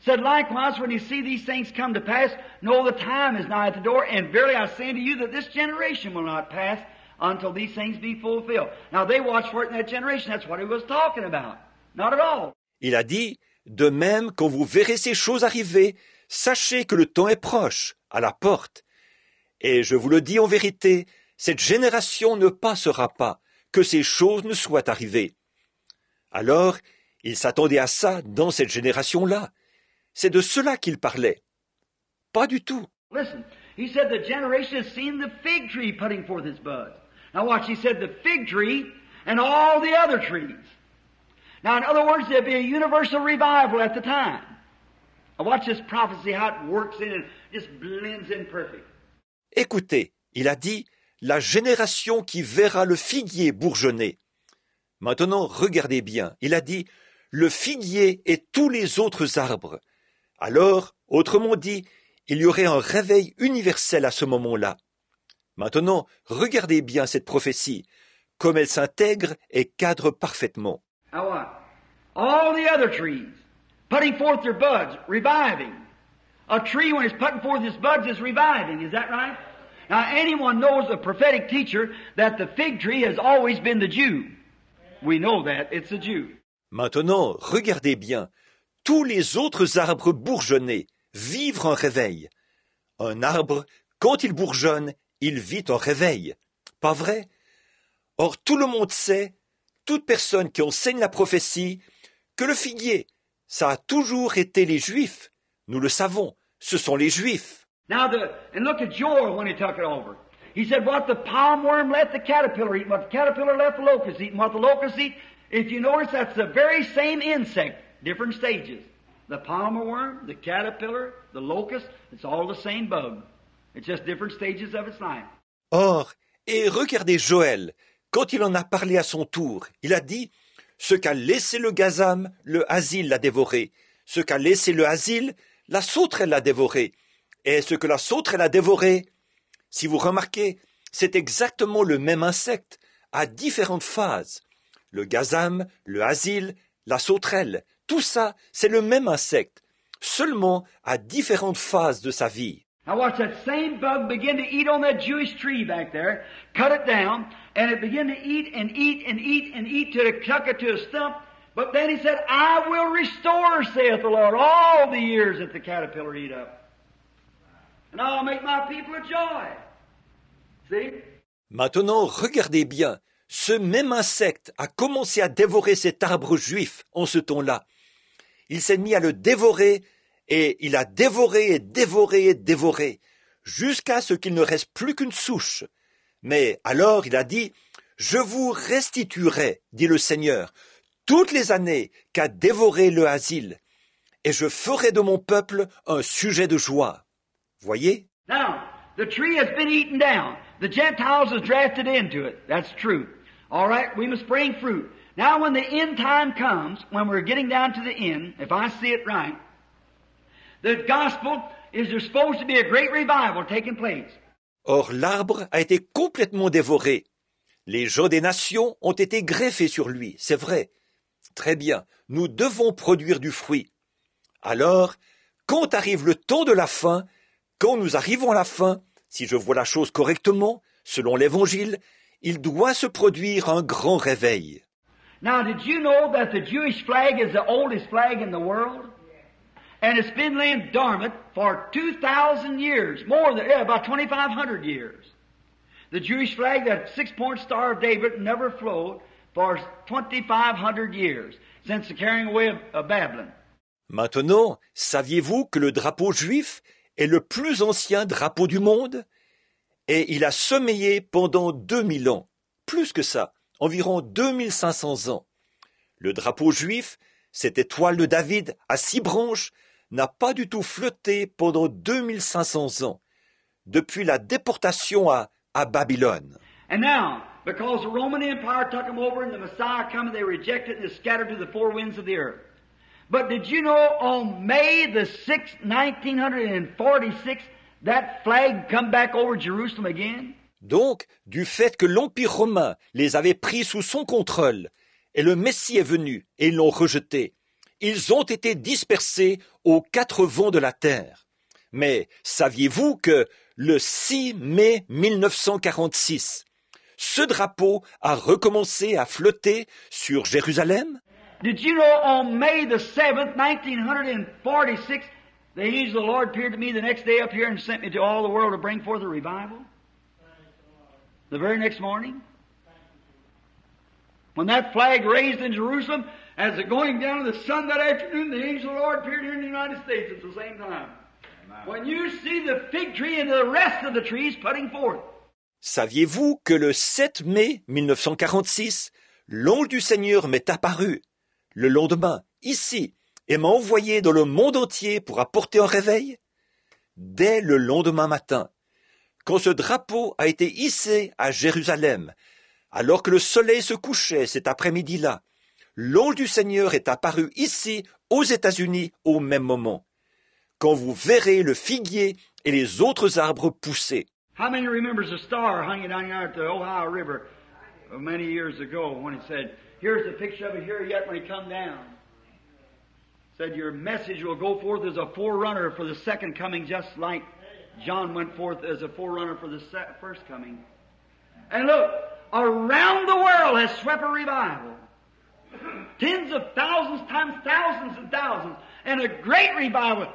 Said, likewise, when you see these things come to pass, know the time is nigh at the door, and verily I say unto you that this generation will not pass until these things be fulfilled. Now they watched for it in that generation. That's what he was talking about. Not at all. Il a dit, de même, quand vous verrez ces choses arriver, sachez que le temps est proche, à la porte. Et je vous le dis en vérité, cette génération ne passera pas, que ces choses ne soient arrivées. Alors, il s'attendait à ça dans cette génération-là. C'est de cela qu'il parlait. Pas du tout. Listen, he said the generation has seen the fig tree putting forth its buds. Now watch, he said the fig tree and all the other trees. Now in other words, there'll be a universal revival at the time. Now watch this prophecy, how it works in and just blends in perfect. Écoutez, il a dit, la génération qui verra le figuier bourgeonner. Maintenant, regardez bien, il a dit, le figuier et tous les autres arbres. Alors, autrement dit, il y aurait un réveil universel à ce moment-là. Maintenant, regardez bien cette prophétie, comme elle s'intègre et cadre parfaitement. Now what? All the other trees, putting forth their buds, reviving. A tree, when it's putting forth its buds, is reviving. Is that right? Now, anyone knows, a prophetic teacher, that the fig tree has always been the Jew. We know that. It's a Jew. Maintenant, regardez bien. Tous les autres arbres bourgeonnés vivent un réveil. Un arbre, quand il bourgeonne, il vit un réveil. Pas vrai? Or, tout le monde sait, toute personne qui enseigne la prophétie, que le figuier, ça a toujours été les Juifs. Nous le savons, ce sont les Juifs. Now, and look at Joel when he took it over. He said, what the palmworm let the caterpillar eat, what the caterpillar let the locust eat, and what the locust eat. If you notice, that's the very same insect, different stages. The palmer worm, the caterpillar, the locust, it's all the same bug. It's just different stages of its life. Or, et regardez Joël, quand il en a parlé à son tour, il a dit, ce qu'a laissé le gazam, le asile l'a dévoré. Ce qu'a laissé le asile, la sauterelle l'a dévoré. Et ce que la sauterelle a dévoré, si vous remarquez, c'est exactement le même insecte, à différentes phases. Le gazam, le asile, la sauterelle, tout ça, c'est le même insecte, seulement à différentes phases de sa vie. Now watch that same bug begin to eat on that Jewish tree back there, cut it down, and it began to eat and eat and eat and eat till it stuck it to a stump. But then he said, I will restore, saith the Lord, all the years that the caterpillar eat up. And I'll make my people a joy. See? Maintenant, regardez bien. Ce même insecte a commencé à dévorer cet arbre juif en ce temps-là. Il s'est mis à le dévorer, et il a dévoré et dévoré et dévoré, jusqu'à ce qu'il ne reste plus qu'une souche. Mais alors il a dit, « Je vous restituerai, dit le Seigneur, toutes les années qu'a dévoré le asile, et je ferai de mon peuple un sujet de joie. » Voyez? Now, the tree has been eaten down. The Gentiles has drafted into it. That's true. All right, we must bring fruit. Now when the end time comes, when we're getting down to the end, if I see it right, the gospel is there's supposed to be a great revival taking place. Or l'arbre a été complètement dévoré. Les gens des nations ont été greffés sur lui, c'est vrai. Très bien, nous devons produire du fruit. Alors, quand arrive le temps de la fin, quand nous arrivons à la fin, si je vois la chose correctement, selon l'Évangile, il doit se produire un grand réveil. Now, did you know that the Jewish flag is the oldest flag in the world? And it's been laying dormant for 2,000 years, more than, about 2,500 years. The Jewish flag, that six-point star of David, never flowed for 2,500 years, since the carrying away of Babylon. Maintenant, saviez-vous que le drapeau juif est le plus ancien drapeau du monde? Et il a sommeillé pendant 2000 ans. Plus que ça, environ 2500 ans. Le drapeau juif, cette étoile de David à 6 branches, n'a pas du tout flotté pendant 2500 ans, depuis la déportation à Babylone. And now, because the Roman Empire took them over and the Messiah come, they rejected and scattered to the four winds of the earth. But did you know on May the 6th, 1946, that flag come back over Jerusalem again? Donc, du fait que l'Empire romain les avait pris sous son contrôle, et le Messie est venu, et ils l'ont rejeté, Ils ont été dispersés aux quatre vents de la terre. Mais saviez-vous que le 6 mai 1946, ce drapeau a recommencé à flotter sur Jérusalem? Did you know on May the 7th, 1946, the angel of the Lord appeared to me the next day up here and sent me to all the world to bring forth a revival? The very next morning? When that flag raised in Jerusalem, as it going down to the sun that afternoon, the angel of the Lord appeared here in the United States at the same time. When you see the fig tree and the rest of the trees putting forth. Saviez-vous que le 7 mai 1946, l'ange du Seigneur m'est apparu le lendemain, ici, et m'a envoyé dans le monde entier pour apporter un réveil? Dès le lendemain matin, quand ce drapeau a été hissé à Jérusalem, alors que le soleil se couchait cet après-midi-là, l'ange du Seigneur est apparu ici, aux États-Unis, au même moment. Quand vous verrez le figuier et les autres arbres pousser. How many remembers the star hanging down here at the Ohio River many years ago when it said, here's a picture of it here yet when it come down. Said your message will go forth as a forerunner for the second coming, just like John went forth as a forerunner for the first coming. And look, around the world has swept a revival. Tens of thousands times thousands and thousands. And a great revival.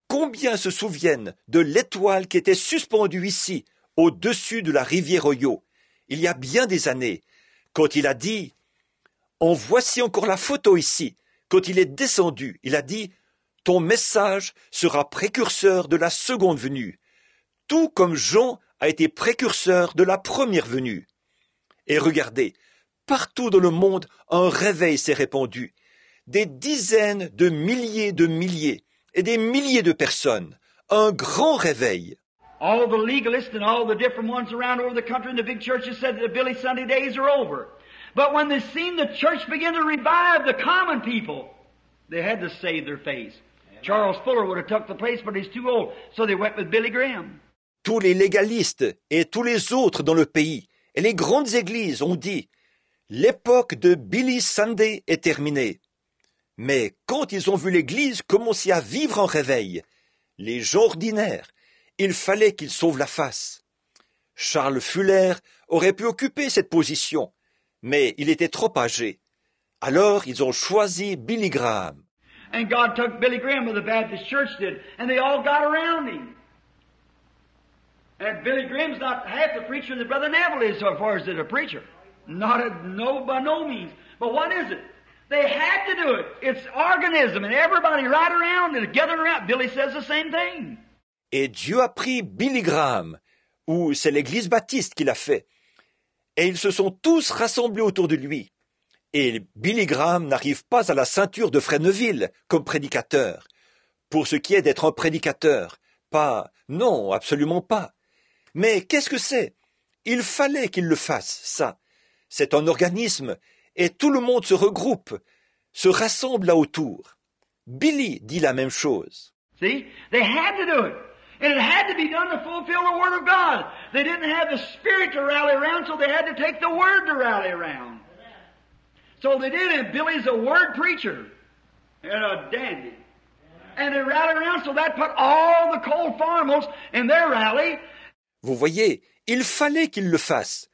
Combien se souviennent de l'étoile qui était suspendue ici, au-dessus de la rivière Ohio, il y a bien des années, quand il a dit « En voici encore la photo ici », quand il est descendu, il a dit « Ton message sera précurseur de la seconde venue, tout comme Jean a été précurseur de la première venue. » Et regardez, partout dans le monde, un réveil s'est répandu. Des dizaines de milliers et des milliers de personnes. Un grand réveil. All the legalists and all the different ones around over the country in the big churches said that the Billy Sunday days are over. But when they seen the church begin to revive the common people, they had to save their face. Charles Fuller would have took the place, but he's too old, so they went with Billy Graham. Tous les légalistes et tous les autres dans le pays et les grandes églises ont dit « L'époque de Billy Sunday est terminée. » Mais quand ils ont vu l'Église commencer à vivre en réveil, les gens ordinaires, il fallait qu'ils sauvent la face. Charles Fuller aurait pu occuper cette position, mais il était trop âgé. Alors ils ont choisi Billy Graham. And God took Billy Graham of the Baptist Church did, and they all got around him. And Billy Graham's not half the preacher that Brother Neville is so far as a preacher. No, by no means. But what is it? They had to do it. It's organism, and everybody right around and gathering around. Billy says the same thing. Et Dieu a pris Billy Graham, ou c'est l'Église baptiste qui l'a fait. Et ils se sont tous rassemblés autour de lui. Et Billy Graham n'arrive pas à la ceinture de Fred Neville comme prédicateur. Pour ce qui est d'être un prédicateur, non, absolument pas. Mais qu'est-ce que c'est? Il fallait qu'il le fasse, ça. C'est un organisme, et tout le monde se regroupe, se rassemble là autour. Billy dit la même chose. See, they had to do it. And it had to be done to fulfill the Word of God. They didn't have the Spirit to rally around, so they had to take the Word to rally around. So they did, and Billy's a Word preacher and a dandy. And they rallied around, so that put all the cold farmers in their rally. Vous voyez, il fallait qu'il le fasse.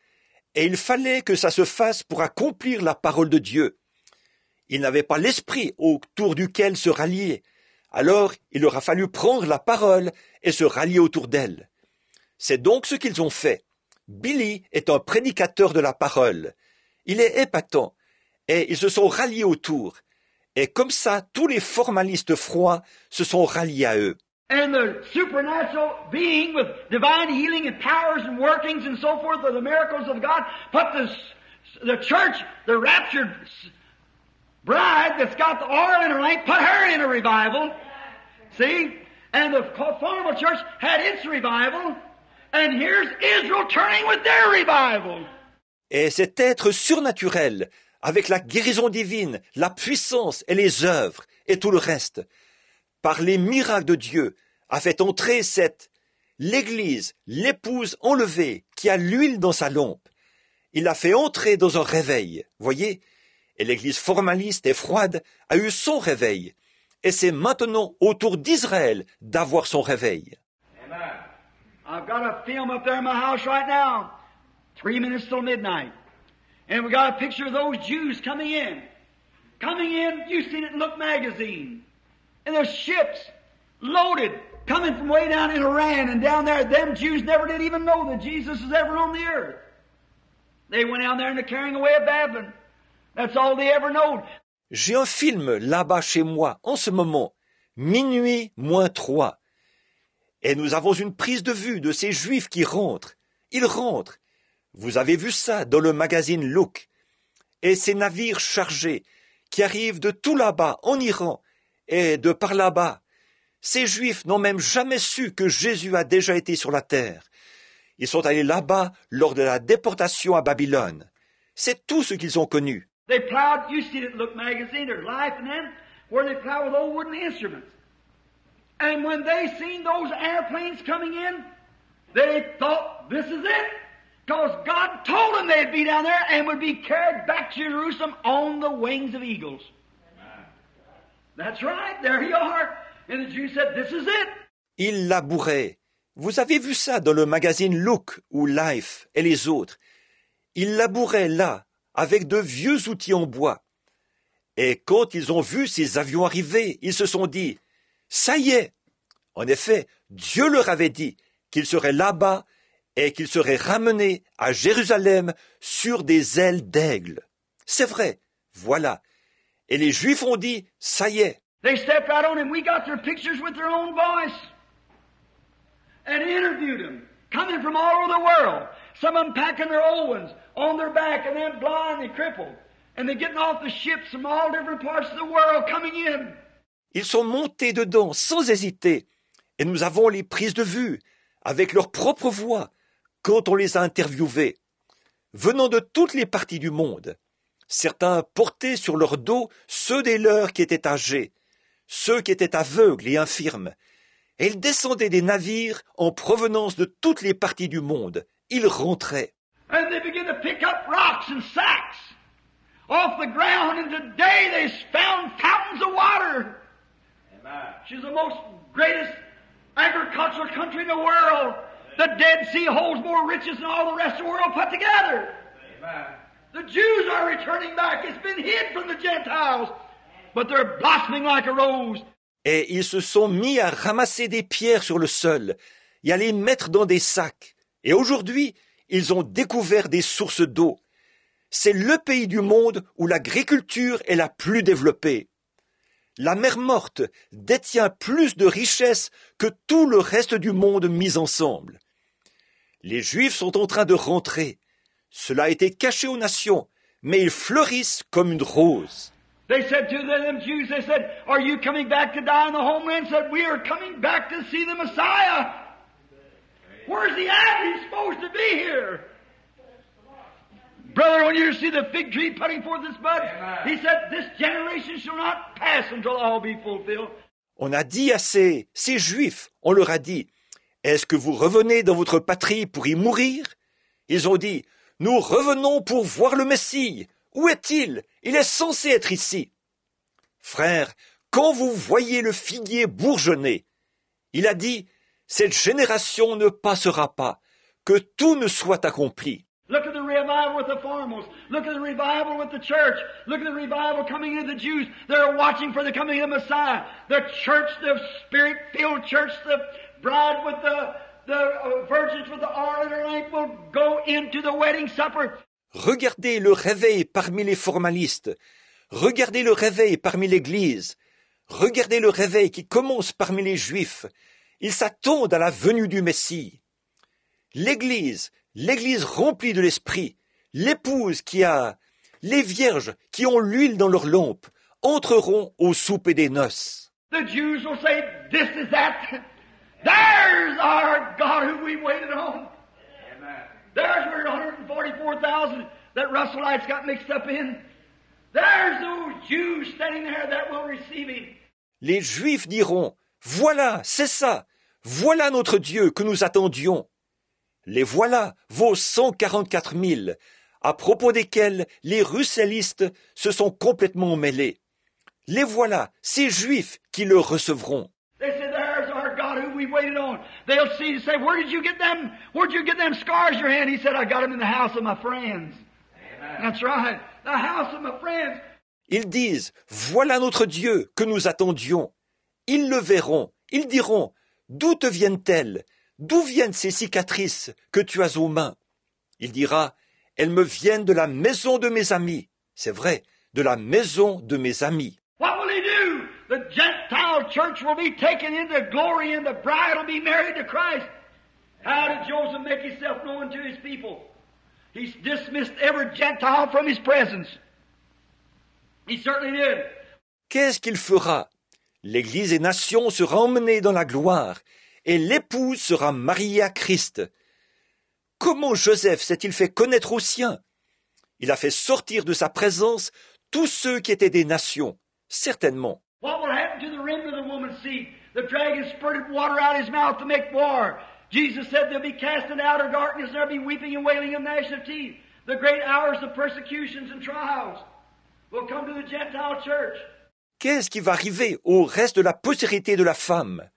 Et il fallait que ça se fasse pour accomplir la parole de Dieu. Il n'avait pas l'esprit autour duquel se rallier. Alors, il aura fallu prendre la parole et se rallier autour d'elle. C'est donc ce qu'ils ont fait. Billy est un prédicateur de la parole. Il est épatant. Et ils se sont ralliés autour. Et comme ça, tous les formalistes froids se sont ralliés à eux. And the supernatural being with divine healing and powers and workings and so forth of the miracles of God put the church, the raptured bride that's got the oil in her lamp, put her in a revival. See? And the former church had its revival. And here's Israel turning with their revival. Et cet être surnaturel, avec la guérison divine, la puissance et les œuvres et tout le reste, par les miracles de Dieu, a fait entrer l'Église, l'épouse enlevée, qui a l'huile dans sa lampe. Il l'a fait entrer dans un réveil, voyez, Et l'Église formaliste et froide a eu son réveil. Et c'est maintenant au tour d'Israël d'avoir son réveil. Amen. I've got a film up there in my house right now. 3 minutes till midnight. And we got a picture of those Jews coming in. Coming in, you've seen it in Look magazine. And there's ships loaded, coming from way down in Iran and down there. Them Jews never did even know that Jesus was ever on the earth. They went down there and they're carrying away a Babylon. That's all they ever knowed. J'ai un film là-bas chez moi en ce moment, minuit moins 3. Et nous avons une prise de vue de ces Juifs qui rentrent. Ils rentrent. Vous avez vu ça dans le magazine Look. Et ces navires chargés qui arrivent de tout là-bas en Iran et de par là-bas. Ces Juifs n'ont même jamais su que Jésus a déjà été sur la terre. Ils sont allés là-bas lors de la déportation à Babylone. C'est tout ce qu'ils ont connu. They plowed, you see it in Look magazine, there's Life and them, where they plow with old wooden instruments. And when they seen those airplanes coming in, they thought, this is it. Because God told them they'd be down there and would be carried back to Jerusalem on the wings of eagles. Amen. That's right, there you are. And the Jews said, this is it. Ils labouraient. Vous avez vu ça dans le magazine Look ou Life et les autres. Ils labouraient là, avec de vieux outils en bois. Et quand ils ont vu ces avions arriver, ils se sont dit, ça y est. En effet, Dieu leur avait dit qu'ils seraient là-bas et qu'ils seraient ramenés à Jérusalem sur des ailes d'aigle. C'est vrai, voilà. Et les Juifs ont dit, ça y est. They stepped right on and we got their pictures with their own voice. And interviewed them, coming from all over the world. Some of them packing their old ones on their back and then blind and crippled. And they're getting off the ships from all different parts of the world coming in. Ils sont montés dedans sans hésiter. Et nous avons les prises de vue, avec leur propre voix, quand on les a interviewés, venant de toutes les parties du monde. Certains portaient sur leur dos ceux des leurs qui étaient âgés, ceux qui étaient aveugles et infirmes. Et ils descendaient des navires en provenance de toutes les parties du monde. Ils rentraient. And they began to pick up rocks and sacks off the ground, and today they found fountains of water. Amen. She's the most greatest agricultural country in the world. The Dead Sea holds more riches than all the rest of the world put together. Amen. The Jews are returning back. It's been hid from the Gentiles, but they're blossoming like a rose. Et ils se sont mis à ramasser des pierres sur le sol et à les mettre dans des sacs. Et aujourd'hui, ils ont découvert des sources d'eau. C'est le pays du monde où l'agriculture est la plus développée. La mer Morte détient plus de richesses que tout le reste du monde mis ensemble. Les Juifs sont en train de rentrer. Cela a été caché aux nations, mais ils fleurissent comme une rose. They said to them Jews, they said, are you coming back to die in the homeland? Said, we are coming back to see the Messiah. Where's he at? He's supposed to be here. Brother, when you see the fig tree putting forth its bud, he said, this generation shall not pass until all be fulfilled. On a dit à ces Juifs, on leur a dit, est-ce que vous revenez dans votre patrie pour y mourir? Ils ont dit, nous revenons pour voir le Messie. Où est-il? Il est censé être ici. Frère, quand vous voyez le figuier bourgeonner, il a dit, cette génération ne passera pas, que tout ne soit accompli. Look at the revival with the foremost. Look at the revival with the church. Look at the revival coming into the Jews. They're watching for the coming of the Messiah. The church, the spirit-filled church, the bride with the virgins with the oil in her lamp will go into the wedding supper. Regardez le réveil parmi les formalistes. Regardez le réveil parmi l'Église. Regardez le réveil qui commence parmi les Juifs. Ils s'attendent à la venue du Messie. L'Église remplie de l'Esprit, l'épouse qui a, les vierges qui ont l'huile dans leurs lampes, entreront au souper des noces. The Jews will say, this is that. There's our God who we waited on. Amen. There's where 144,000 that Russellites got mixed up in. There's those Jews standing there that will receive him. Les Juifs diront, voilà, c'est ça. Voilà notre Dieu que nous attendions. Les voilà, vos 144 000, à propos desquels les russellistes se sont complètement mêlés. Les voilà, ces Juifs qui le recevront. They say, there's our God who we waited on. They'll see and say, where'd you get them scars in your hand? He said, I got them in the house of my friends. Amen. That's right. The house of my friends. Ils disent, voilà notre Dieu que nous attendions. Ils le verront, ils diront, d'où te viennent-elles? D'où viennent ces cicatrices que tu as aux mains? Il dira, elles me viennent de la maison de mes amis. C'est vrai, de la maison de mes amis. What will he do? The Gentile church will be taken into glory and the bride will be married to Christ. How did Joseph make himself known to his people? He dismissed every Gentile from his presence. He certainly did. Qu'est-ce qu'il fera? L'Église des nations sera emmenée dans la gloire et l'épouse sera mariée à Christ. Comment Joseph s'est-il fait connaître aux siens? Il a fait sortir de sa présence tous ceux qui étaient des nations, certainement. What will happen to the remnant of the woman's seed? The dragon spurted water out of his mouth to make war. Jesus said they'll be cast into outer darkness, there'll be weeping and wailing and gnashing of teeth. The great hours of persecutions and trials will come to the Gentile church. Qu'est-ce qui va arriver au reste de la postérité de la femme?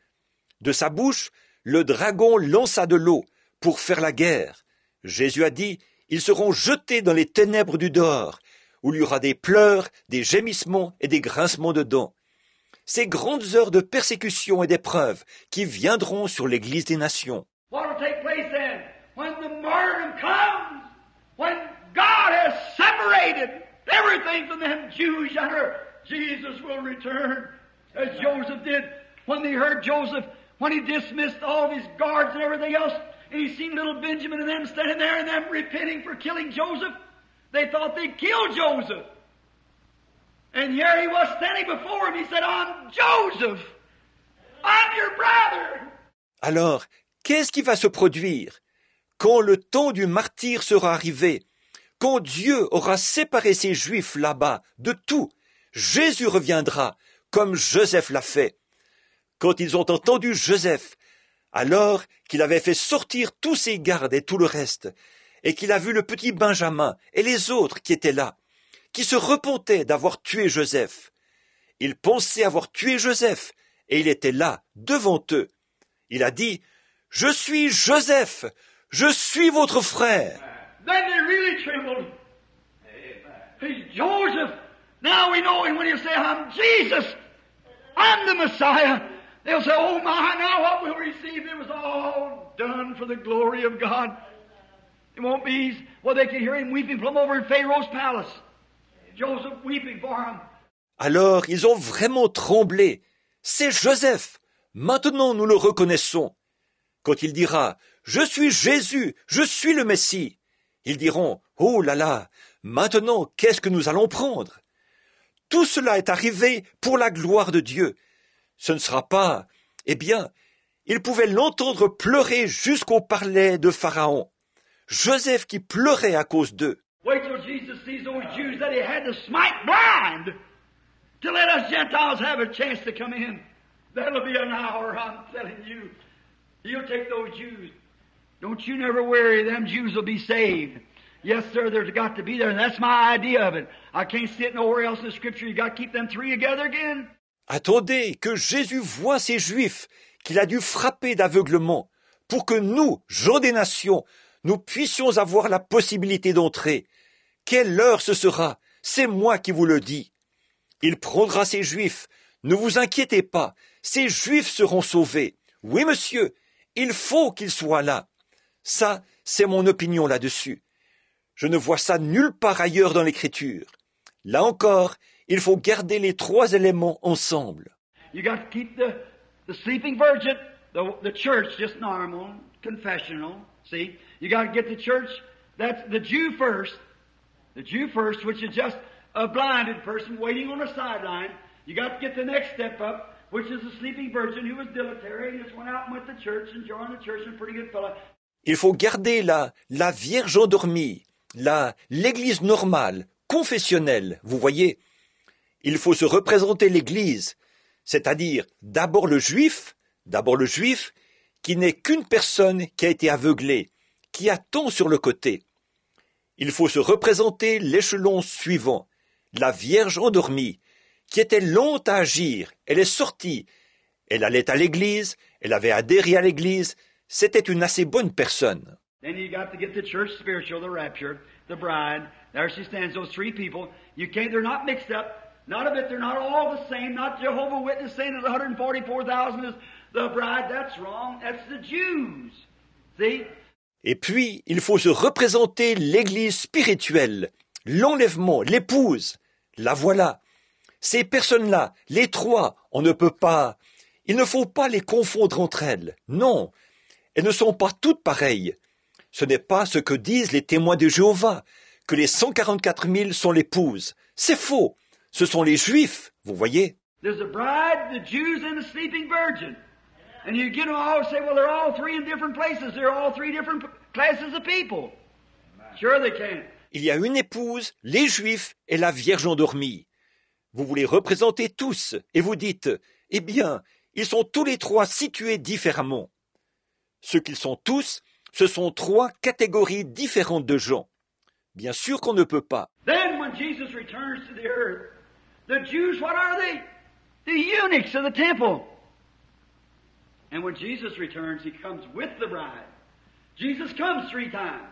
De sa bouche, le dragon lança de l'eau pour faire la guerre. Jésus a dit, ils seront jetés dans les ténèbres du dehors, où il y aura des pleurs, des gémissements et des grincements de dents. Ces grandes heures de persécution et d'épreuve qui viendront sur l'Église des nations. What will take place then? When the martyrdom comes, when God has separated everything from them Jews under, Jesus will return, as Joseph did. When they heard Joseph, when he dismissed all of his guards and everything else, and he seen little Benjamin and them standing there and them repenting for killing Joseph, they thought they'd kill Joseph. And here he was standing before him. He said, I'm Joseph. I'm your brother. Alors, qu'est-ce qui va se produire? Quand le temps du martyre sera arrivé, quand Dieu aura séparé ces Juifs là-bas de tout, Jésus reviendra, comme Joseph l'a fait. Quand ils ont entendu Joseph, alors qu'il avait fait sortir tous ses gardes et tout le reste, et qu'il a vu le petit Benjamin et les autres qui étaient là, qui se repentaient d'avoir tué Joseph. Ils pensaient avoir tué Joseph, et il était là, devant eux. Il a dit, « Je suis Joseph, je suis votre frère. » Then they really trembled. He's Joseph. Now we know him when he'll say, I'm Jesus. I'm the Messiah. They'll say, oh my, now what we'll receive. It was all done for the glory of God. It won't be, well, they can hear him weeping from over in Pharaoh's palace. Joseph weeping for him. Alors ils ont vraiment tremblé. C'est Joseph. Maintenant nous le reconnaissons. Quand il dira, je suis Jésus, je suis le Messie, ils diront, oh là là, maintenant qu'est-ce que nous allons prendre? Tout cela est arrivé pour la gloire de Dieu. Ce ne sera pas, eh bien, ils pouvaient l'entendre pleurer jusqu'au palais de Pharaon. Joseph qui pleurait à cause d'eux. Wait till Jesus sees those Jews that he had to smite blind to let us Gentiles have a chance to come in. That'll be an hour, I'm telling you. He'll take those Jews. Don't you never worry, them Jews will be saved. Yes, sir, there's got to be there, and that's my idea of it. I can't see it nowhere else in the Scripture. You got to keep them three together again. Attendez que Jésus voie ces Juifs qu'il a dû frapper d'aveuglement pour que nous, gens des nations, nous puissions avoir la possibilité d'entrer. Quelle heure ce sera? C'est moi qui vous le dis. Il prendra ces Juifs. Ne vous inquiétez pas. Ces Juifs seront sauvés. Oui, monsieur, il faut qu'ils soient là. Ça, c'est mon opinion là-dessus. Je ne vois ça nulle part ailleurs dans l'Écriture. Là encore, il faut garder les trois éléments ensemble. You got to keep the sleeping virgin, the church just normal, confessional, see? You got to get the church, that's the Jew first, which is just a blinded person waiting on the sideline. You got to get the next step up, which is the sleeping virgin who was dilatory and just went out and went to church and joined the church and a pretty good fellow. Il faut garder la Vierge endormie, l'Église normale, confessionnelle, vous voyez. Il faut se représenter l'Église, c'est-à-dire d'abord le juif, qui n'est qu'une personne qui a été aveuglée, qui attend sur le côté. il faut se représenter l'échelon suivant. La Vierge endormie, qui était lente à agir, elle est sortie. Elle allait à l'église, elle avait adhéré à l'église, c'était une assez bonne personne. Then you got to get the church spiritual, the rapture, the bride. There she stands, those three people. You can't, they're not mixed up. Not a bit, they're not all the same. Not Jehovah's Witness saying that 144,000 is the bride. That's wrong. That's the Jews. See? Et puis, il faut se représenter l'église spirituelle, l'enlèvement, l'épouse. La voilà. Ces personnes-là, les trois, on ne peut pas... Il ne faut pas les confondre entre elles. Non, elles ne sont pas toutes pareilles. Ce n'est pas ce que disent les témoins de Jéhovah, que les 144 000 sont l'épouse. C'est faux. Ce sont les Juifs, vous voyez. There's the bride, the Jews, and the sleeping virgin. And you get them all say, well, they're all three in different places. They're all three different classes of people. Sure they can. Il y a une épouse, les Juifs et la Vierge endormie. Vous vous les représentez tous et vous dites, eh bien, ils sont tous les trois situés différemment. Ce qu'ils sont tous, ce sont trois catégories différentes de gens. Bien sûr qu'on ne peut pas. Then when Jesus returns to the earth, the Jews, what are they? The eunuchs of the temple. And when Jesus returns, he comes with the bride. Jesus comes three times.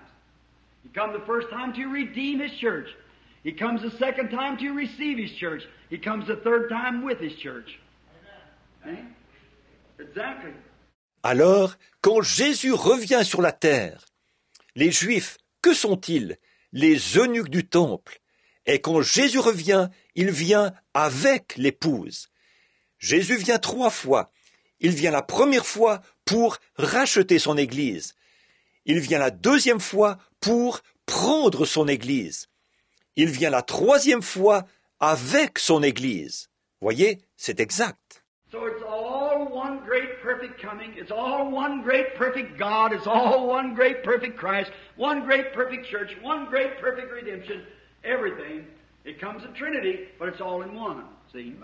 He comes the first time to redeem his church. He comes the second time to receive his church. He comes the third time with his church. Amen. Exactly. Alors, quand Jésus revient sur la terre, les Juifs, que sont-ils? Les eunuques du temple. Et quand Jésus revient, il vient avec l'épouse. Jésus vient 3 fois. Il vient la première fois pour racheter son Église. Il vient la deuxième fois pour prendre son Église. Il vient la troisième fois avec son Église. Voyez, c'est exact. So it's all one great perfect coming. It's all one great perfect God. It's all one great perfect Christ. One great perfect church. One great perfect redemption. Everything. It comes in Trinity, but it's all in one. See?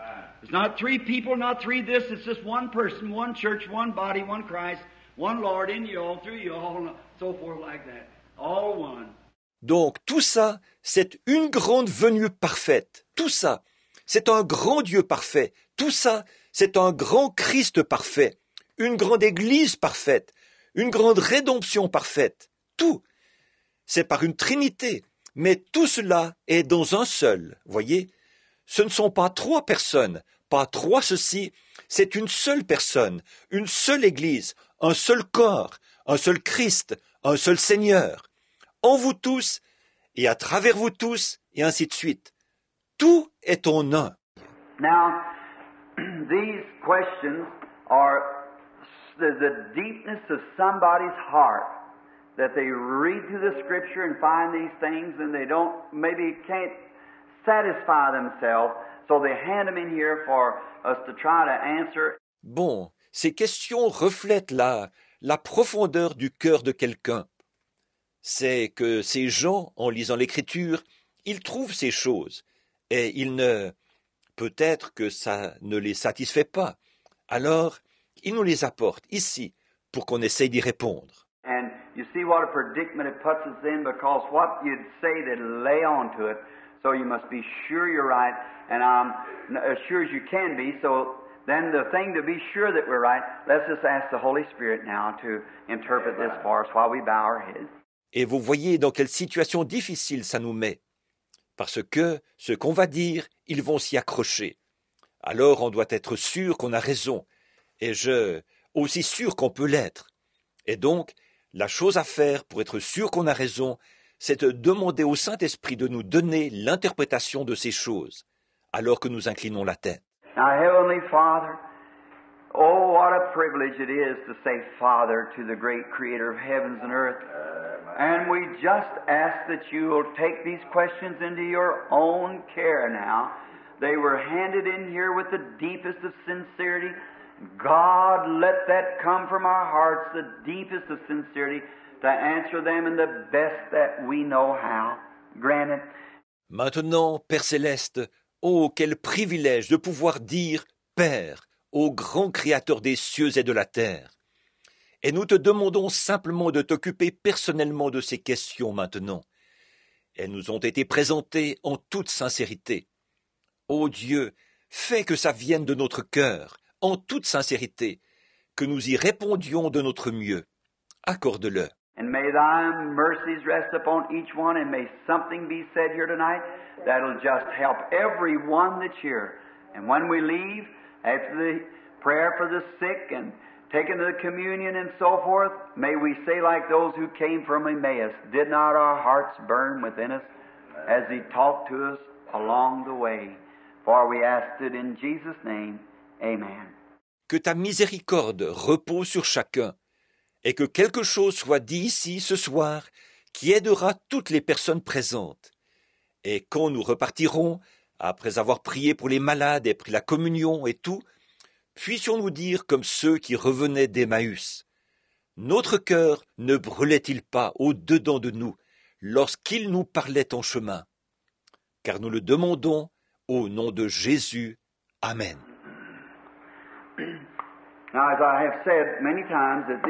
It's not three people, not three this. It's just one person, one church, one body, one Christ, one Lord in you all, through you all, and so forth like that. All one. Donc tout ça, c'est une grande venue parfaite. Tout ça, c'est un grand Dieu parfait. Tout ça, c'est un grand Christ parfait. Une grande Église parfaite. Une grande rédemption parfaite. Tout. C'est par une Trinité. Mais tout cela est dans un seul. Voyez? Ce ne sont pas 3 personnes, pas 3 ceci. C'est une seule personne, une seule Église, un seul corps, un seul Christ, un seul Seigneur. En vous tous, et à travers vous tous, et ainsi de suite. Tout est en un. Now, these questions are the deepness of somebody's heart, that they read through the Scripture and find these things and they don't, maybe can't satisfy themselves, so they hand them in here for us to try to answer. Bon, ces questions reflètent la profondeur du cœur de quelqu'un. C'est que ces gens, en lisant l'Écriture, ils trouvent ces choses, et peut-être que ça ne les satisfait pas. Alors, ils nous les apportent ici, pour qu'on essaye d'y répondre. And you see what a predicament it puts us in, because what you'd say, they'd lay on to it, so you must be sure you're right, and I'm as sure as you can be, so then the thing to be sure that we're right, let's just ask the Holy Spirit now to interpret this for us while we bow our heads. Et vous voyez dans quelle situation difficile ça nous met. Parce que ce qu'on va dire, ils vont s'y accrocher. Alors on doit être sûr qu'on a raison, et aussi sûr qu'on peut l'être. Et donc, la chose à faire pour être sûr qu'on a raison, c'est de demander au Saint-Esprit de nous donner l'interprétation de ces choses, alors que nous inclinons la tête. Now, Heavenly Father, oh, what a privilege it is to say Father to the great Creator of heavens and earth. And we just ask that you will take these questions into your own care now. They were handed in here with the deepest of sincerity. God, let that come from our hearts, the deepest of sincerity, to answer them in the best that we know how. Grant it. Maintenant, Père Céleste, oh, quel privilège de pouvoir dire « Père » au grand Créateur des cieux et de la terre. Et nous te demandons simplement de t'occuper personnellement de ces questions maintenant. Elles nous ont été présentées en toute sincérité. Ô Dieu, fais que ça vienne de notre cœur, en toute sincérité, que nous y répondions de notre mieux. Accorde-le. And may thy mercies rest upon each one, and may something be said here tonight that'll just help everyone that's here. And when we leave, after the prayer for the sick and taking the communion and so forth, may we say like those who came from Emmaus, did not our hearts burn within us as he talked to us along the way? For we asked it in Jesus' name. Amen. Que ta miséricorde repose sur chacun, et que quelque chose soit dit ici ce soir qui aidera toutes les personnes présentes. Et quand nous repartirons, après avoir prié pour les malades et pris la communion et tout, puissions-nous dire comme ceux qui revenaient d'Emmaüs. Notre cœur ne brûlait-il pas au-dedans de nous lorsqu'il nous parlait en chemin? Car nous le demandons au nom de Jésus. Amen. Now, as I have said many times, that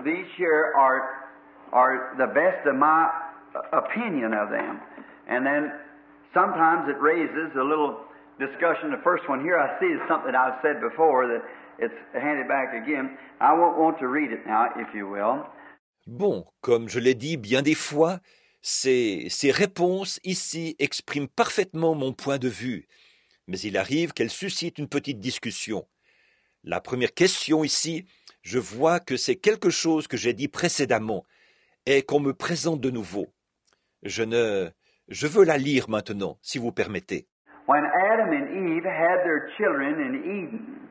these here are the best of my opinion of them. And then sometimes it raises a little discussion. The first one here I see is something I've said before, that it's handed back again. I won't want to read it now, if you will. Bon, comme je l'ai dit bien des fois, ces réponses ici expriment parfaitement mon point de vue. Mais il arrive qu'elles suscitent une petite discussion. La première question ici, je vois que c'est quelque chose que j'ai dit précédemment et qu'on me présente de nouveau. Je veux la lire maintenant, si vous permettez. When Adam and Eve had their children in Eden,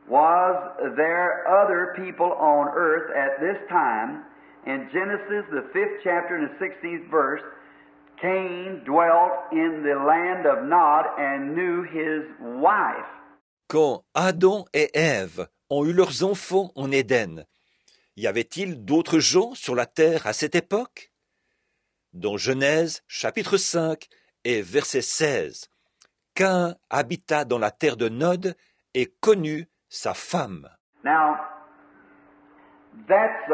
was there other people on earth at this time? In Genesis, the 5th chapter and the 16th verse, Cain dwelt in the land of Nod and knew his wife. Quand Adam et Ève ont eu leurs enfants en Éden, y avait-il d'autres gens sur la terre à cette époque? Dans Genèse, chapitre 5 et verset 16, Cain habita dans la terre de Nod et connut sa femme. Now, that's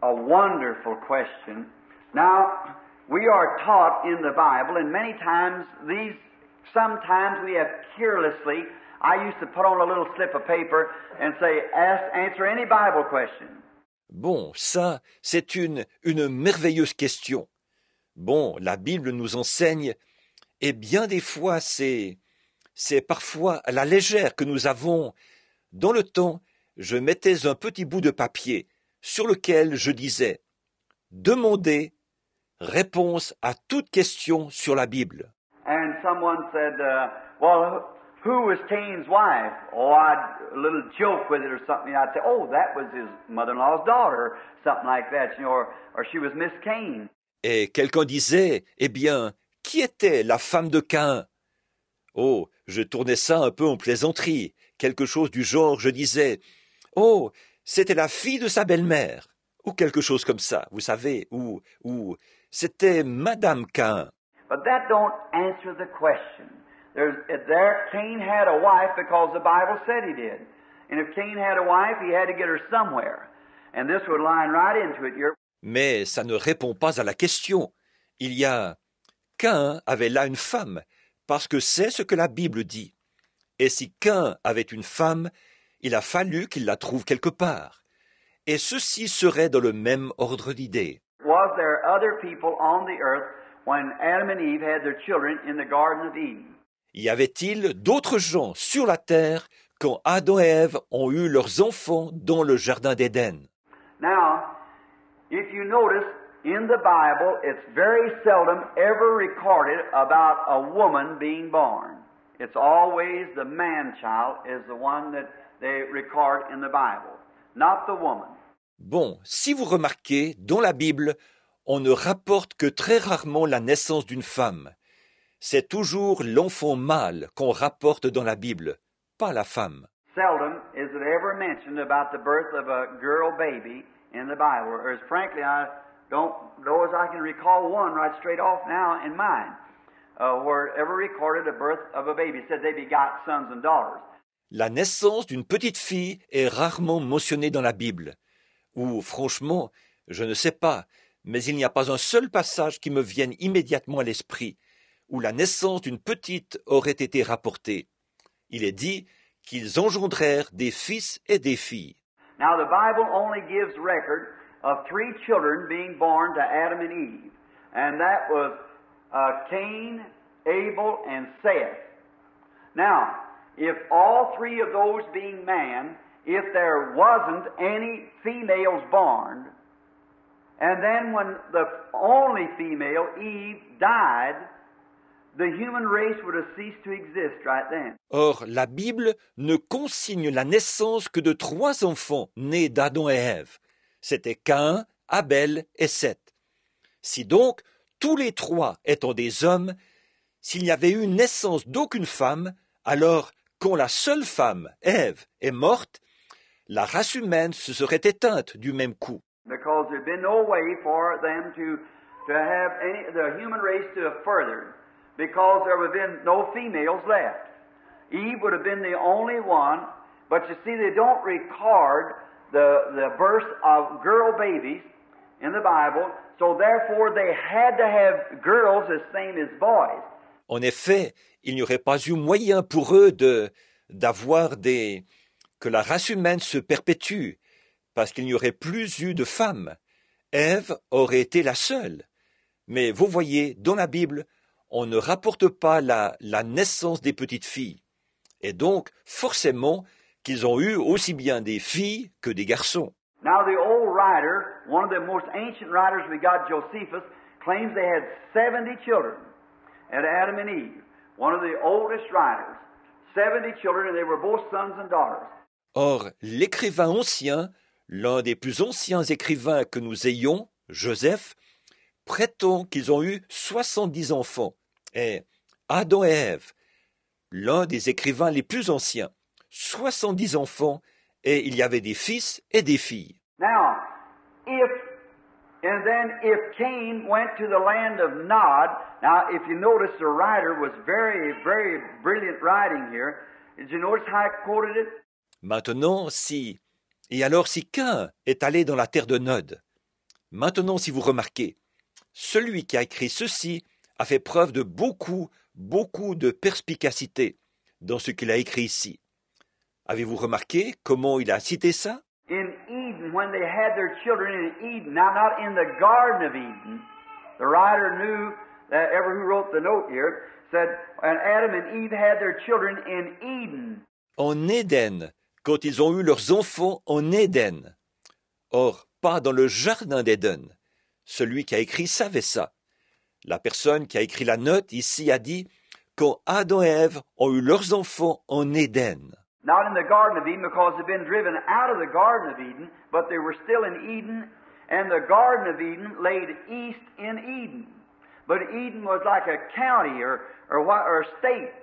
a wonderful question. Now, we are taught in the Bible, and many times sometimes we have carelessly, I used to put on a little slip of paper and say, answer any Bible question. Bon, ça, c'est une merveilleuse question. Bon, la Bible nous enseigne, et bien des fois, c'est parfois à la légère que nous avons. Dans le temps, je mettais un petit bout de papier sur lequel je disais « Demandez réponse à toute question sur la Bible. » And someone said, well, who was Cain's wife? Oh, I'd a little joke with it or something. I'd say, oh, that was his mother-in-law's daughter, something like that, you know, or she was Miss Cain. Et quelqu'un disait, eh bien, qui était la femme de Caïn? Oh, je tournais ça un peu en plaisanterie, quelque chose du genre, je disais, oh, c'était la fille de sa belle-mère, ou quelque chose comme ça, vous savez, ou c'était Madame Caïn. But that don't answer the question. Cain had a wife because the Bible said he did. And if Cain had a wife, he had to get her somewhere. And this would line right into it. Mais ça ne répond pas à la question. Caïn avait là une femme, parce que c'est ce que la Bible dit. Et si Caïn avait une femme, il a fallu qu'il la trouve quelque part. Et ceci serait dans le même ordre d'idées. Was there other people on the earth when Adam and Eve had their children in the Garden of Eden? Y avait-il d'autres gens sur la terre quand Adam et Ève ont eu leurs enfants dans le jardin d'Éden? Now, if you notice, in the Bible, it's very seldom ever recorded about a woman being born. It's always the man-child is the one that they record in the Bible, not the woman. Bon, si vous remarquez, dans la Bible, on ne rapporte que très rarement la naissance d'une femme. C'est toujours l'enfant mâle qu'on rapporte dans la Bible, pas la femme. Seldom is it ever mentioned about the birth of a girl baby in the Bible. Or as frankly, I don't know as I can recall one right straight off now in mind, where it ever recorded a birth of a baby. It said they begot sons and daughters. La naissance d'une petite fille est rarement mentionnée dans la Bible. Ou, franchement, je ne sais pas, mais il n'y a pas un seul passage qui me vienne immédiatement à l'esprit où la naissance d'une petite aurait été rapportée. Il est dit qu'ils engendrèrent des fils et des filles. Now the Bible only gives record of 3 children being born to Adam and Eve, and that was Cain, Abel, and Seth. Now, if all 3 of those being man, if there wasn't any females born, and then when the only female, Eve, died, the human race would have ceased to exist right then. Or, la Bible ne consigne la naissance que de 3 enfants nés d'Adam et Ève. C'étaient Caïn, Abel et Seth. Si donc, tous les 3 étant des hommes, s'il n'y avait eu naissance d'aucune femme, alors, quand la seule femme, Ève, est morte, la race humaine se serait éteinte du même coup. Because there'd been no way for them to have the human race to have furthered, because there would have been no females left. Eve would have been the only one, but you see, they don't record the birth of girl babies in the Bible, so therefore they had to have girls the same as boys. En effet, il n'y aurait pas eu moyen pour eux d'avoir que la race humaine se perpétue, parce qu'il n'y aurait plus eu de femmes. Ève aurait été la seule. Mais vous voyez, dans la Bible, on ne rapporte pas la naissance des petites filles. Et donc, forcément, qu'ils ont eu aussi bien des filles que des garçons. Now the old writer, one of the most ancient writers we got, Josephus, claims they had 70 children at Adam and Eve. One of the oldest writers. 70 children, and they were both sons and daughters. Or, l'écrivain ancien, l'un des plus anciens écrivains que nous ayons, Joseph, prétend qu'ils ont eu 70 enfants. Et Adam et Ève, l'un des écrivains les plus anciens, 70 enfants, et il y avait des fils et des filles. Now, if Cain went to the land of Nod, now if you notice the writer was very, very brilliant writing here. Did you notice how I quoted it? Maintenant, et alors si Cain est allé dans la terre de Nod, maintenant si vous remarquez, celui qui a écrit ceci a fait preuve de beaucoup de perspicacité dans ce qu'il a écrit ici. Avez-vous remarqué comment il a cité ça? In Eden, when they had their children in Eden, now not in the Garden of Eden, the writer knew, that who wrote the note here, said, and Adam and Eve had their children in Eden. En Éden, quand ils ont eu leurs enfants en Éden. Or, pas dans le jardin d'Éden. Celui qui a écrit savait ça. La personne qui a écrit la note ici a dit quand Adam et Ève ont eu leurs enfants en Éden. Not in the Garden of Eden, because they've been driven out of the Garden of Eden, but they were still in Eden, and the Garden of Eden laid east in Eden. But Eden was like a county or state,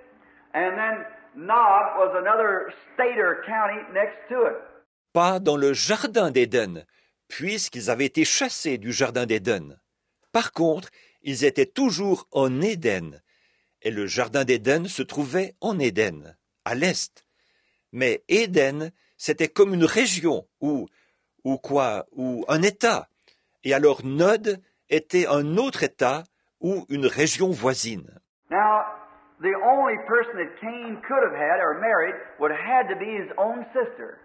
and then Nod was another state or county next to it. Pas dans le jardin d'Éden, puisqu'ils avaient été chassés du jardin d'Éden. Par contre, ils étaient toujours en Éden, et le jardin d'Éden se trouvait en Éden, à l'est. Mais Éden, c'était comme une région ou un État. Et alors Nod était un autre État ou une région voisine. Now, the only person that Cain could have had or married would have had to be his own sister.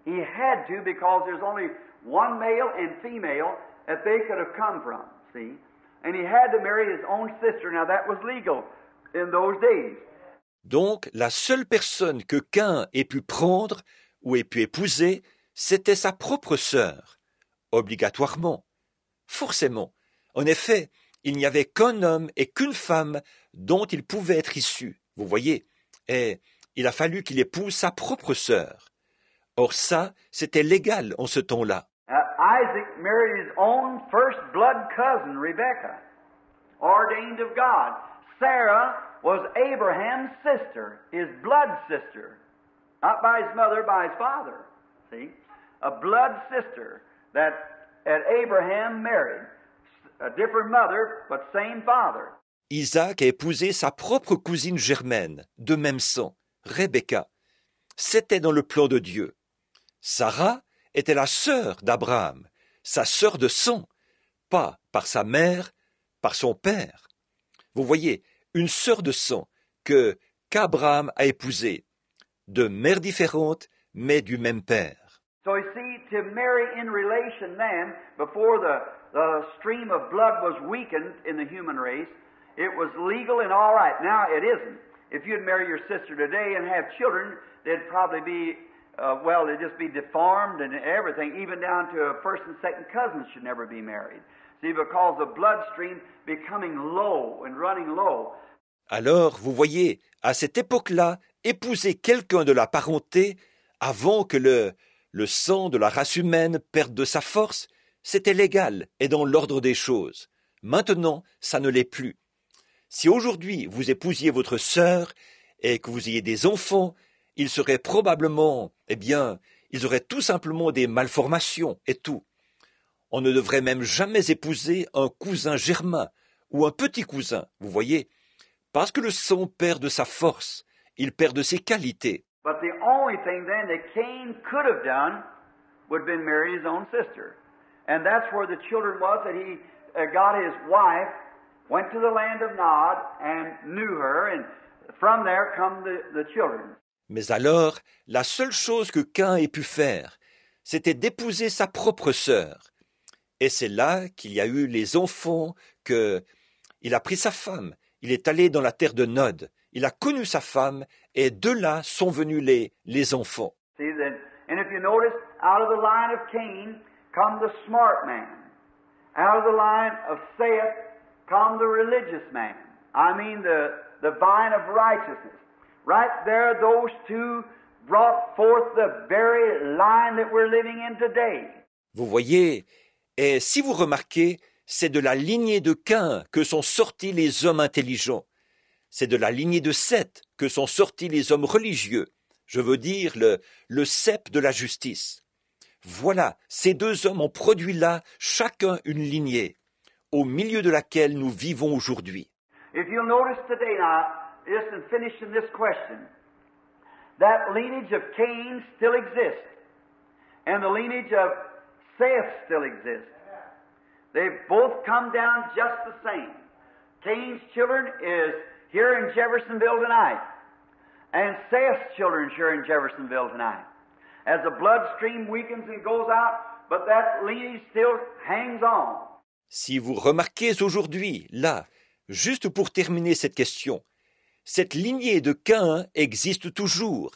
He had to, because there's only one male and female that they could have come from, see? And he had to marry his own sister. Now, that was legal in those days. Donc, la seule personne que Cain ait pu prendre ou ait pu épouser, c'était sa propre sœur, obligatoirement, forcément. En effet, il n'y avait qu'un homme et qu'une femme dont il pouvait être issu, vous voyez, et il a fallu qu'il épouse sa propre sœur. Or ça, c'était légal en ce temps-là. Isaac married his own first blood cousin, Rebekah, ordained of God. Sarah was Abraham's sister, his blood sister. Not by his mother, by his father. See? A blood sister that Abraham married. A different mother, but same father. Isaac a épousé sa propre cousine germaine, de même sang, Rebecca. C'était dans le plan de Dieu. Sarah était la sœur d'Abraham, sa sœur de sang, pas par sa mère, par son père. Vous voyez, une sœur de sang qu'Abraham a épousée, de mères différentes, mais du même père. So you see, to marry in relation then, before the stream of blood was weakened in the human race, it was legal and all right. Now it isn't. If you'd marry your sister today and have children, they'd probably be, they'd just be deformed and everything, even down to a first and second cousins should never be married. See, because the bloodstream becoming low and running low. Alors, vous voyez, à cette époque-là, épouser quelqu'un de la parenté, avant que le sang de la race humaine perde de sa force, c'était légal et dans l'ordre des choses. Maintenant, ça ne l'est plus. Si aujourd'hui vous épousiez votre sœur et que vous ayez des enfants, ils seraient probablement, ils auraient tout simplement des malformations et tout. On ne devrait même jamais épouser un cousin germain ou un petit cousin, vous voyez, parce que le sang perd de sa force, il perd de ses qualités. But the only thing then that Cain could have done would have been marry his own sister. And that's where the children was, that he got his wife, went to the land of Nod and knew her, and from there come the children. Mais alors, la seule chose que Caïn ait pu faire, c'était d'épouser sa propre sœur. Et c'est là qu'il y a eu les enfants, il a pris sa femme, il est allé dans la terre de Nod, il a connu sa femme, et de là sont venus les enfants. See that, and if you notice, out of the line of Cain come the smart man. Out of the line of Seth come the religious man. I mean the vine of righteousness. Right there, those two brought forth the very line that we're living in today. Vous voyez, et si vous remarquez, c'est de la lignée de Caïn que sont sortis les hommes intelligents. C'est de la lignée de Seth que sont sortis les hommes religieux. Je veux dire le cep de la justice. Voilà, ces deux hommes ont produit là chacun une lignée, au milieu de laquelle nous vivons aujourd'hui. If you'll notice today now, just in finishing this question, that lineage of Cain still exists, and the lineage of Seth still exists. They've both come down just the same. Cain's children is here in Jeffersonville tonight, and Seth's children is here in Jeffersonville tonight. As the bloodstream weakens and goes out, but that lineage still hangs on. Si vous remarquez aujourd'hui, là, juste pour terminer cette question, cette lignée de Caïn existe toujours,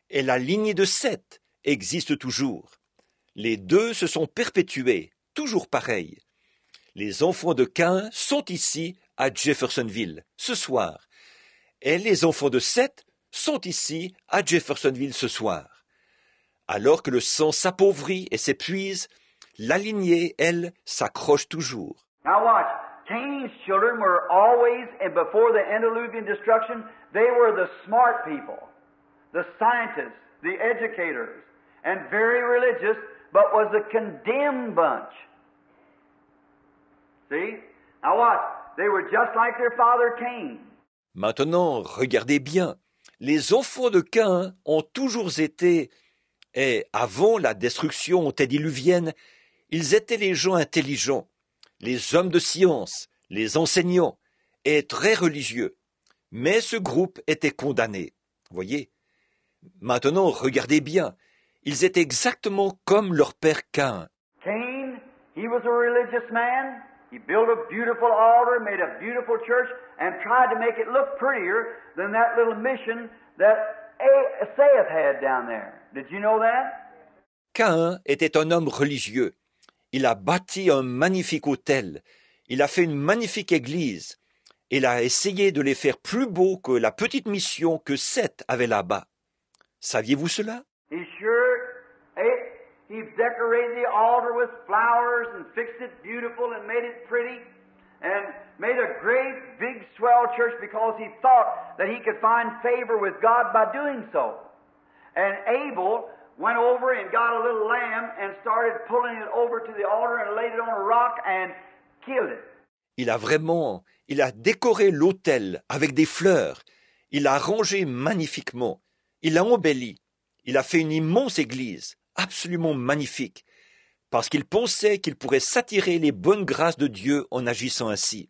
et la lignée de Seth existe toujours. Les deux se sont perpétués, toujours pareils. Les enfants de Caïn sont ici à Jeffersonville, ce soir, et les enfants de Seth sont ici à Jeffersonville ce soir. Alors que le sang s'appauvrit et s'épuise, la lignée, elle, s'accroche toujours. Now watch, Cain's children were always, and before the antediluvian destruction, they were the smart people, the scientists, the educators, and very religious, but was a condemned bunch. See? Now watch, they were just like their father Cain. Maintenant, regardez bien, les enfants de Caïn ont toujours été, et avant la destruction antédiluvienne, ils étaient les gens intelligents, les hommes de science, les enseignants, et très religieux. Mais ce groupe était condamné. Voyez? Maintenant, regardez bien, ils étaient exactement comme leur père Caïn. Cain, he was a religious man. He built a beautiful altar, made a beautiful church, and tried to make it look prettier than that little mission that Seth had down there. Did you know that? Caïn était un homme religieux. Il a bâti un magnifique autel. Il a fait une magnifique église. Il a essayé de les faire plus beaux que la petite mission que Seth avait là-bas. Saviez-vous cela? He decorated the altar with flowers and fixed it beautiful and made it pretty and made a great big swell church because he thought that he could find favor with God by doing so. And Abel went over and got a little lamb and started pulling it over to the altar and laid it on a rock and killed it. Il a décoré l'autel avec des fleurs. Il l'a arrangé magnifiquement. Il l'a embelli. Il a fait une immense église, absolument magnifique, parce qu'il pensait qu'il pourrait s'attirer les bonnes grâces de Dieu en agissant ainsi.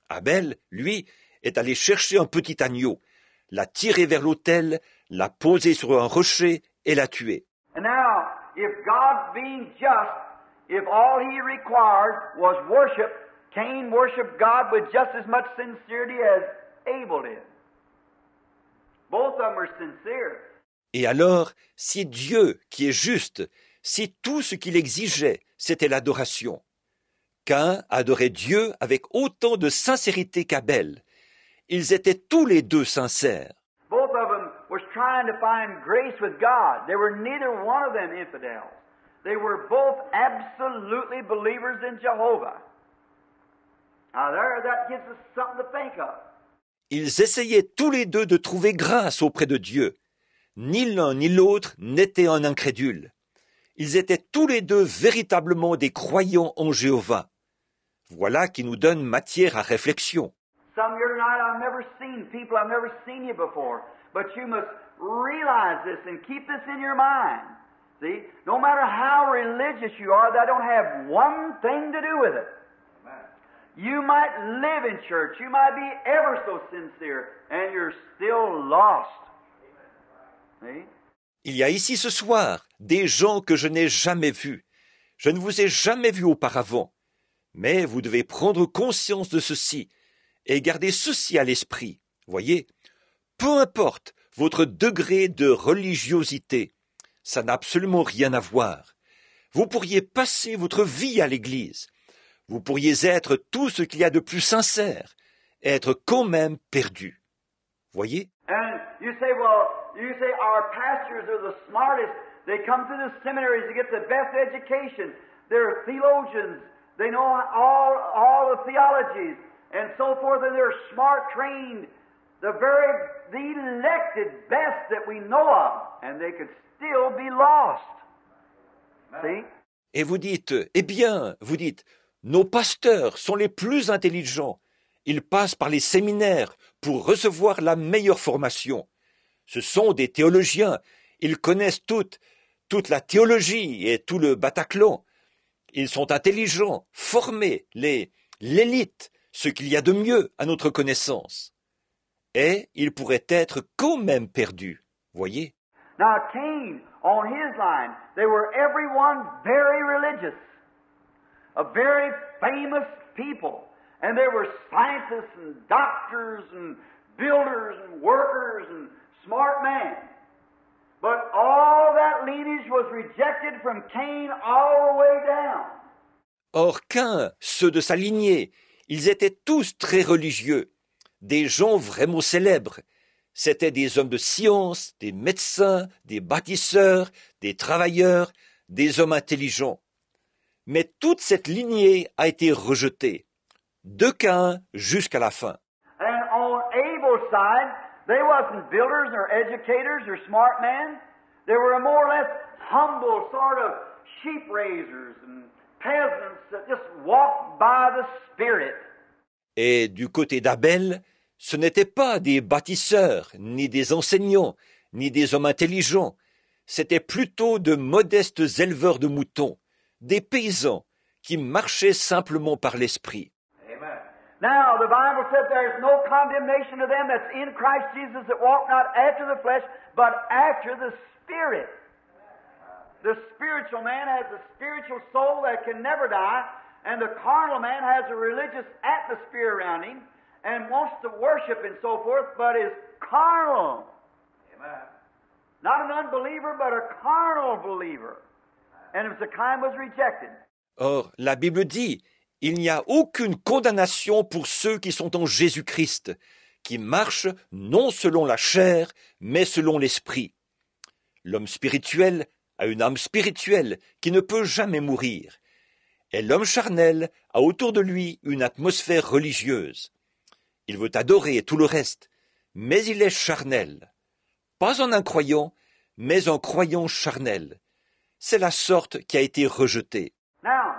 Abel, lui, est allé chercher un petit agneau, l'a tiré vers l'autel, l'a posé sur un rocher et l'a tué. And now, if God being just, if all he required was worship, Cain worshiped God with just as much sincerity as Abel did. Both of them were sincere. Et alors, si Dieu, qui est juste, si tout ce qu'il exigeait, c'était l'adoration, Caïn adorait Dieu avec autant de sincérité qu'Abel. Ils étaient tous les deux sincères. Both of them was trying to find grace with God. They were neither one of them infidels. They were both absolutely believers in Jehovah. Now there, that gives us something to think of. Ils essayaient tous les deux de trouver grâce auprès de Dieu. Ni l'un ni l'autre n'était un incrédule. Ils étaient tous les deux véritablement des croyants en Jéhovah. Voilà qui nous donne matière à réflexion. Some here tonight, I've never seen people, I've never seen you before, but you must realize this and keep this in your mind. See, no matter how religious you are, that don't have one thing to do with it. You might live in church, you might be ever so sincere, and you're still lost. See? Il y a ici ce soir des gens que je n'ai jamais vus. Je ne vous ai jamais vus auparavant. Mais vous devez prendre conscience de ceci et garder ceci à l'esprit. Voyez, peu importe votre degré de religiosité, ça n'a absolument rien à voir. Vous pourriez passer votre vie à l'église. Vous pourriez être tout ce qu'il y a de plus sincère, et être quand même perdu. Voyez? And you say, well, our pastors are the smartest. They come through the seminaries to get the best education. They're theologians. They know all the theologies and so forth, and they're smart, trained, the elected best that we know of, and they could still be lost. See? Et vous dites, eh bien, vous dites, nos pasteurs sont les plus intelligents. Ils passent par les séminaires pour recevoir la meilleure formation. Ce sont des théologiens. Ils connaissent toute la théologie et tout le Bataclan. Ils sont intelligents, formés, l'élite, ce qu'il y a de mieux à notre connaissance. Et ils pourraient être quand même perdus, voyez. Now Cain, on his line, they were everyone very religious, a very famous people. And there were scientists and doctors and builders and workers and smart men. But all that lineage was rejected from Cain all the way down. Or Cain, ceux de sa lignée, ils étaient tous très religieux, des gens vraiment célèbres. C'étaient des hommes de science, des médecins, des bâtisseurs, des travailleurs, des hommes intelligents. Mais toute cette lignée a été rejetée, de Cain jusqu'à la fin. And on Abel's side, they wasn't builders or educators or smart men. They were more or less humble sort of sheep raisers and peasants that just walked by the Spirit. Et du côté d'Abel, ce n'étaient pas des bâtisseurs, ni des enseignants, ni des hommes intelligents. C'étaient plutôt de modestes éleveurs de moutons, des paysans qui marchaient simplement par l'esprit. Now, the Bible said there is no condemnation to them that's in Christ Jesus that walk not after the flesh, but after the Spirit. The spiritual man has a spiritual soul that can never die, and the carnal man has a religious atmosphere around him and wants to worship and so forth, but is carnal. Amen. Not an unbeliever, but a carnal believer. And the kind was rejected. Or, la Bible dit, il n'y a aucune condamnation pour ceux qui sont en Jésus-Christ, qui marchent non selon la chair, mais selon l'esprit. L'homme spirituel a une âme spirituelle qui ne peut jamais mourir, et l'homme charnel a autour de lui une atmosphère religieuse. Il veut adorer tout le reste, mais il est charnel. Pas un incroyant, mais un croyant charnel. C'est la sorte qui a été rejetée. Now,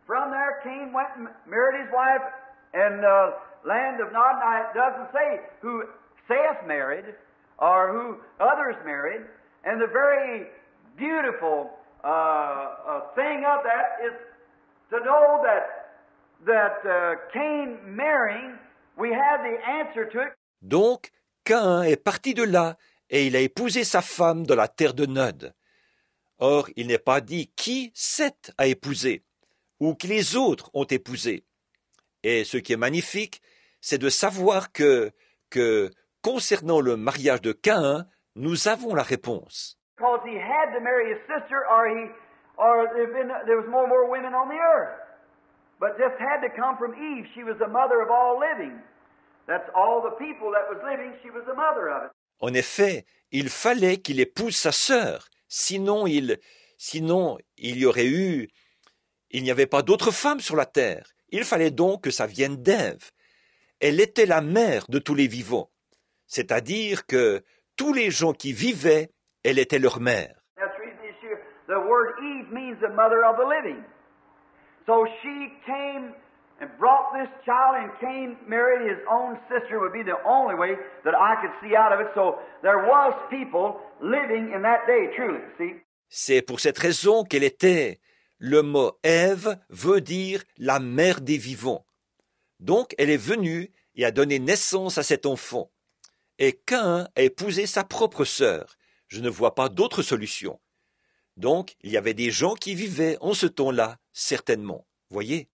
from there Cain went and married his wife in the land of Nod. Now, it doesn't say who Seth married or who others married. And the very beautiful thing of that is to know that Cain marrying, we have the answer to it. Donc, Caïn est parti de là et il a épousé sa femme dans la terre de Nod. Or, il n'est pas dit qui Seth a épousé ou qui les autres ont épousé. Et ce qui est magnifique, c'est de savoir que concernant le mariage de Caïn, nous avons la réponse. Because he had to marry his sister, or there was more and more women on the earth. But just had to come from Eve. She was the mother of all living. That's all the people that was living, she was the mother of it. En effet, il fallait qu'il épouse sa sœur, sinon il n'y avait pas d'autres femmes sur la terre. Il fallait donc que ça vienne d'Ève. Elle était la mère de tous les vivants. C'est-à-dire que tous les gens qui vivaient, elle était leur mère. That's the reason the word Eve means the mother of the living. So she came and brought this child, and Cain married his own sister would be the only way that I could see out of it. So there was people living in that day, truly, see? C'est pour cette raison qu'elle était. Le mot Ève veut dire la mère des vivants. Donc elle est venue et a donné naissance à cet enfant. Et Caïn a épousé sa propre sœur. Je ne vois pas d'autre solution. Donc il y avait des gens qui vivaient en ce temps-là, certainement. Voyez?